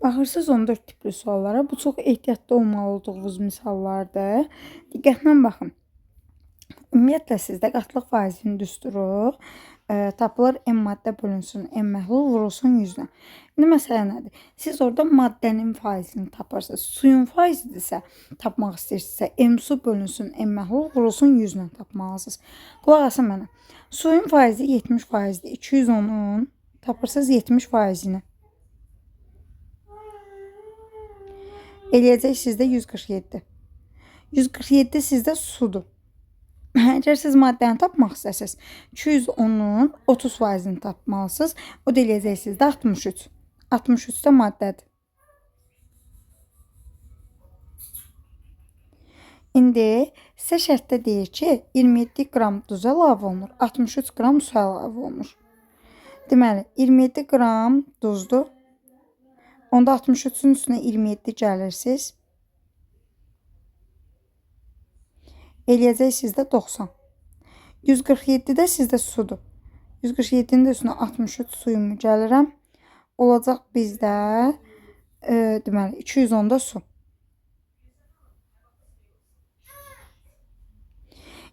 Baxırsınız 14 tipli suallara. Bu çox ehtiyatlı olmalı olduğunuz misallardır. Diqqətlə baxın. Ümumiyyətlə sizdə qatlıq faizinin düsturu tapılır M maddə bölünsün M məhlul vurulsun 100-dən. İndi məsələ nədir? Siz orada maddənin faizini tapırsınız. Suyun faizidirsə, tapmaq istəyirsinizsə M su bölünsün M məhlul vurulsun 100-dən tapmalısınız. Qulaq asın mənə. Suyun faizi 70 faizdir. 210'un tapırsınız 70 faizini. Eləyəcək sizdə 147. 147 sizdə sudur. Əgər siz maddəni tapmaq istəsəniz, 210'un 30 faizini tapmalısınız. O da eləyəcək sizdə 63. 63 də maddədir. İndi sizə şərtdə deyir ki, 27 qram duz əlavə olunur, 63 qram su əlavə olunur. Deməli, 27 qram duzdur. Onda 63'ün üstünə 27 gəlirsiniz. Eləyəcək sizdə 90. 147 də sizdə sudur. 147'nin də üstünə 63 suyumu gəlirəm. Olacaq bizdə deməli 210'da su.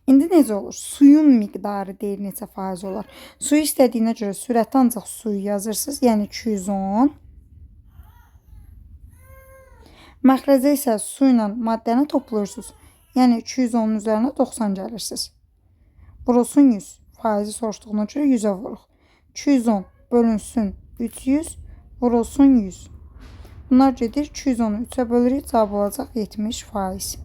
İndi necə olur? Suyun miqdarı deyir neçə faiz olar. Suyu istədiyinə görə sürəti ancaq suyu yazırsınız. Yəni 210. Məxrəcə isə su ilə maddəni toplayırsınız. Yəni 210'un üzərinə 90 gəlirsiniz. Vurulsun 100. Faizi soruşduğuna görə 100'ə vuruq. 210 bölünsün 300 vurulsun 100. Bunlar gedir 210'u 3'ə bölürük. Cavab olacaq 70 faiz.